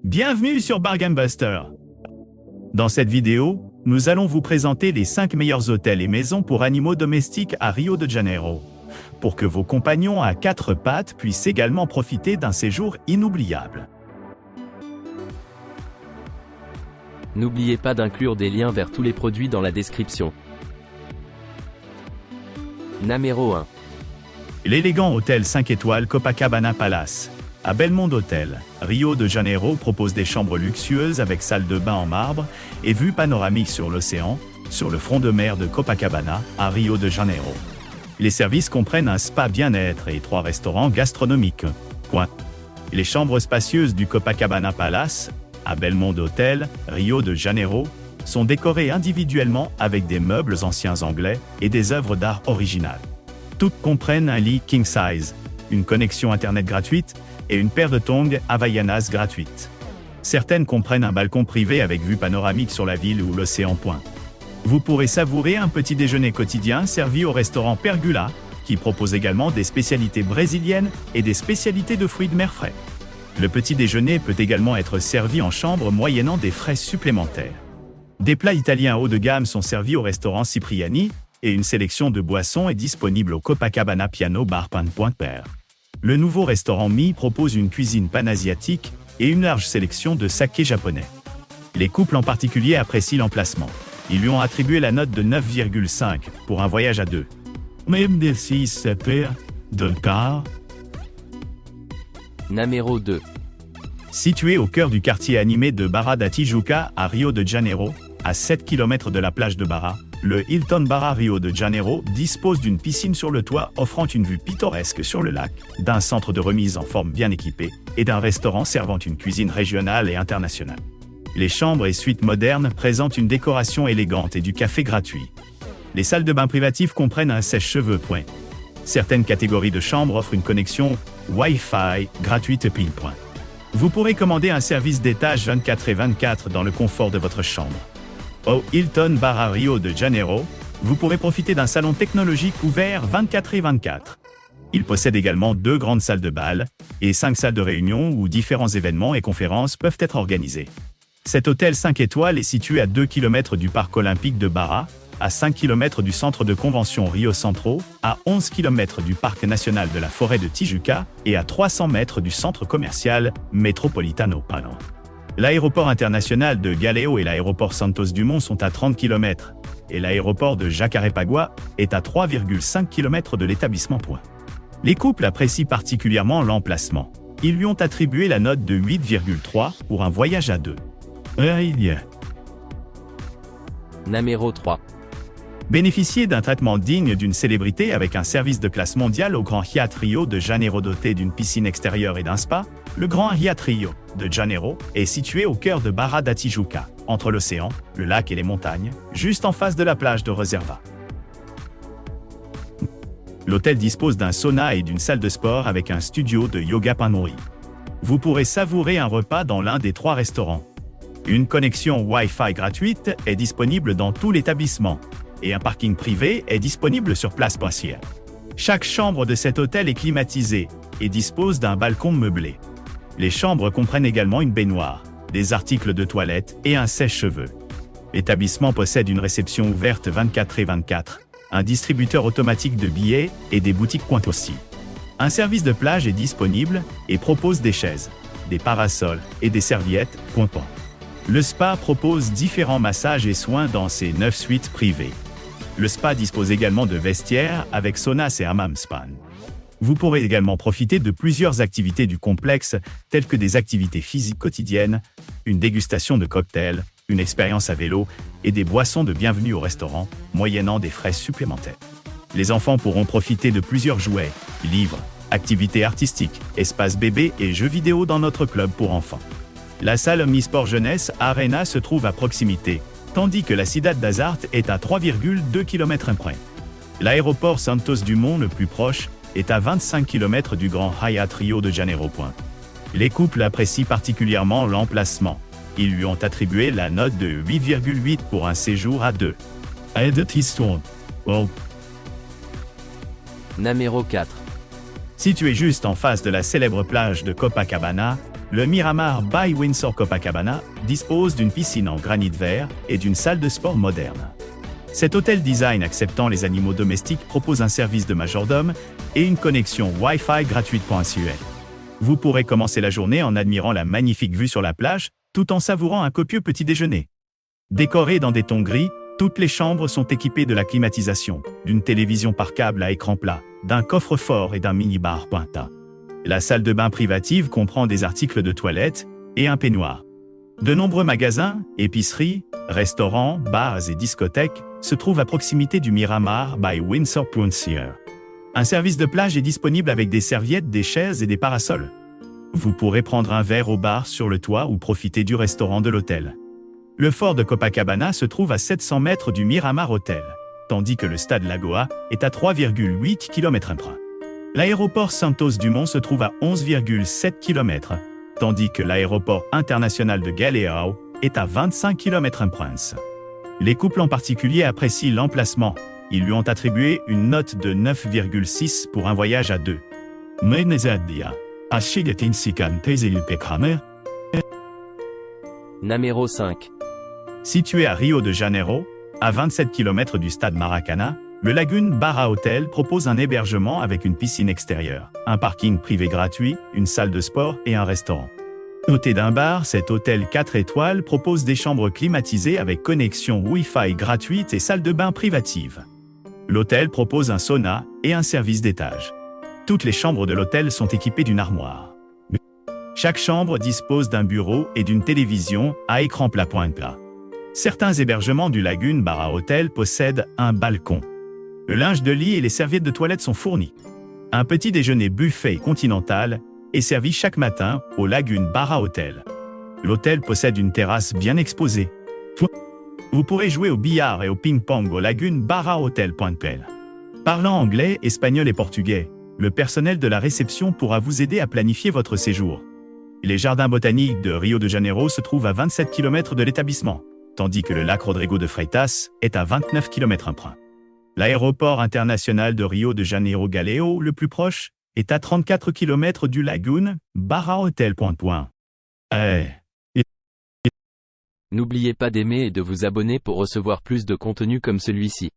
Bienvenue sur Bargain Buster. Dans cette vidéo, nous allons vous présenter les 5 meilleurs hôtels et maisons pour animaux domestiques à Rio de Janeiro, pour que vos compagnons à 4 pattes puissent également profiter d'un séjour inoubliable. N'oubliez pas d'inclure des liens vers tous les produits dans la description. Numéro 1. L'élégant hôtel 5 étoiles Copacabana Palace, à Belmondo Hotel, Rio de Janeiro propose des chambres luxueuses avec salle de bain en marbre et vue panoramique sur l'océan, sur le front de mer de Copacabana, à Rio de Janeiro. Les services comprennent un spa bien-être et 3 restaurants gastronomiques. Les chambres spacieuses du Copacabana Palace, à Belmondo Hotel, Rio de Janeiro, sont décorées individuellement avec des meubles anciens anglais et des œuvres d'art originales. Toutes comprennent un lit king size, une connexion internet gratuite et une paire de tongs Havaianas gratuite. Certaines comprennent un balcon privé avec vue panoramique sur la ville ou l'océan. Vous pourrez savourer un petit déjeuner quotidien servi au restaurant Pergula, qui propose également des spécialités brésiliennes et des spécialités de fruits de mer frais. Le petit déjeuner peut également être servi en chambre moyennant des frais supplémentaires. Des plats italiens haut de gamme sont servis au restaurant Cipriani et une sélection de boissons est disponible au Copacabana Piano Bar Pan.per. Le nouveau restaurant Mi propose une cuisine panasiatique et une large sélection de saké japonais. Les couples en particulier apprécient l'emplacement. Ils lui ont attribué la note de 9,5 pour un voyage à 2. Même des 6 de car. Numéro 2. Situé au cœur du quartier animé de Barra da Tijuca à Rio de Janeiro, à 7 km de la plage de Barra, le Hilton Barra Rio de Janeiro dispose d'une piscine sur le toit offrant une vue pittoresque sur le lac, d'un centre de remise en forme bien équipé et d'un restaurant servant une cuisine régionale et internationale. Les chambres et suites modernes présentent une décoration élégante et du café gratuit. Les salles de bain privatives comprennent un sèche-cheveux. Certaines catégories de chambres offrent une connexion Wi-Fi gratuite. Vous pourrez commander un service d'étage 24/24 dans le confort de votre chambre. Au Hilton Barra Rio de Janeiro, vous pourrez profiter d'un salon technologique ouvert 24/24. Il possède également 2 grandes salles de bal et 5 salles de réunion où différents événements et conférences peuvent être organisés. Cet hôtel 5 étoiles est situé à 2 km du parc olympique de Barra, à 5 km du centre de convention Rio Centro, à 11 km du parc national de la forêt de Tijuca et à 300 mètres du centre commercial Metropolitano. L'aéroport international de Galeão et l'aéroport Santos Dumont sont à 30 km, et l'aéroport de Jacarepaguá est à 3,5 km de l'établissement. Les couples apprécient particulièrement l'emplacement. Ils lui ont attribué la note de 8,3 pour un voyage à 2. Numéro 3. Bénéficiez d'un traitement digne d'une célébrité avec un service de classe mondiale au Grand Hyatt Rio de Janeiro doté d'une piscine extérieure et d'un spa. Le Grand Hyatt Rio de Janeiro est situé au cœur de Barra da Tijuca, entre l'océan, le lac et les montagnes, juste en face de la plage de Reserva. L'hôtel dispose d'un sauna et d'une salle de sport avec un studio de yoga Panori. Vous pourrez savourer un repas dans l'un des 3 restaurants. Une connexion Wi-Fi gratuite est disponible dans tout l'établissement et un parking privé est disponible sur place. Chaque chambre de cet hôtel est climatisée et dispose d'un balcon meublé. Les chambres comprennent également une baignoire, des articles de toilette et un sèche-cheveux. L'établissement possède une réception ouverte 24/24, un distributeur automatique de billets et des boutiques aussi. Un service de plage est disponible et propose des chaises, des parasols et des serviettes. Le spa propose différents massages et soins dans ses 9 suites privées. Le spa dispose également de vestiaires avec saunas et hammam spa. Vous pourrez également profiter de plusieurs activités du complexe, telles que des activités physiques quotidiennes, une dégustation de cocktails, une expérience à vélo et des boissons de bienvenue au restaurant, moyennant des frais supplémentaires. Les enfants pourront profiter de plusieurs jouets, livres, activités artistiques, espaces bébés et jeux vidéo dans notre club pour enfants. La salle Omnisport Jeunesse Arena se trouve à proximité, tandis que la Cidade das Artes est à 3,2 km près. L'aéroport Santos Dumont le plus proche est à 25 km du Grand Hyatt Rio de Janeiro. Les couples apprécient particulièrement l'emplacement. Ils lui ont attribué la note de 8,8 pour un séjour à 2. Numéro 4. Situé juste en face de la célèbre plage de Copacabana, Le Miramar by Windsor Copacabana dispose d'une piscine en granit vert et d'une salle de sport moderne. Cet hôtel design acceptant les animaux domestiques propose un service de majordome et une connexion Wi-Fi gratuite. Vous pourrez commencer la journée en admirant la magnifique vue sur la plage, tout en savourant un copieux petit déjeuner. Décorées dans des tons gris, toutes les chambres sont équipées de la climatisation, d'une télévision par câble à écran plat, d'un coffre-fort et d'un mini-bar Pointa. La salle de bain privative comprend des articles de toilette et un peignoir. De nombreux magasins, épiceries, restaurants, bars et discothèques se trouvent à proximité du Miramar by Windsor. Un service de plage est disponible avec des serviettes, des chaises et des parasols. Vous pourrez prendre un verre au bar sur le toit ou profiter du restaurant de l'hôtel. Le fort de Copacabana se trouve à 700 mètres du Miramar Hotel, tandis que le stade Lagoa est à 3,8 km/h. L'aéroport Santos Dumont se trouve à 11,7 km, tandis que l'aéroport international de Galeão est à 25 km/h. Les couples en particulier apprécient l'emplacement. Ils lui ont attribué une note de 9,6 pour un voyage à deux. Numéro 5. Situé à Rio de Janeiro, à 27 km du stade Maracanã, le Lagoon Barra Hotel propose un hébergement avec une piscine extérieure, un parking privé gratuit, une salle de sport et un restaurant. Doté d'un bar, cet hôtel 4 étoiles propose des chambres climatisées avec connexion Wi-Fi gratuite et salle de bain privative. L'hôtel propose un sauna et un service d'étage. Toutes les chambres de l'hôtel sont équipées d'une armoire. Chaque chambre dispose d'un bureau et d'une télévision à écran plat. Certains hébergements du Lagoon Barra Hotel possèdent un balcon. Le linge de lit et les serviettes de toilette sont fournis. Un petit déjeuner buffet continental est servi chaque matin au Lagoon Barra Hotel. L'hôtel possède une terrasse bien exposée. Vous pourrez jouer au billard et au ping-pong au Lagoon Barra Hotel. Parlant anglais, espagnol et portugais, le personnel de la réception pourra vous aider à planifier votre séjour. Les jardins botaniques de Rio de Janeiro se trouvent à 27 km de l'établissement, tandis que le lac Rodrigo de Freitas est à 29 km/h. L'aéroport international de Rio de Janeiro Galeão, le plus proche, est à 34 km du Lagoon Barra Hotel. N'oubliez pas d'aimer et de vous abonner pour recevoir plus de contenu comme celui-ci.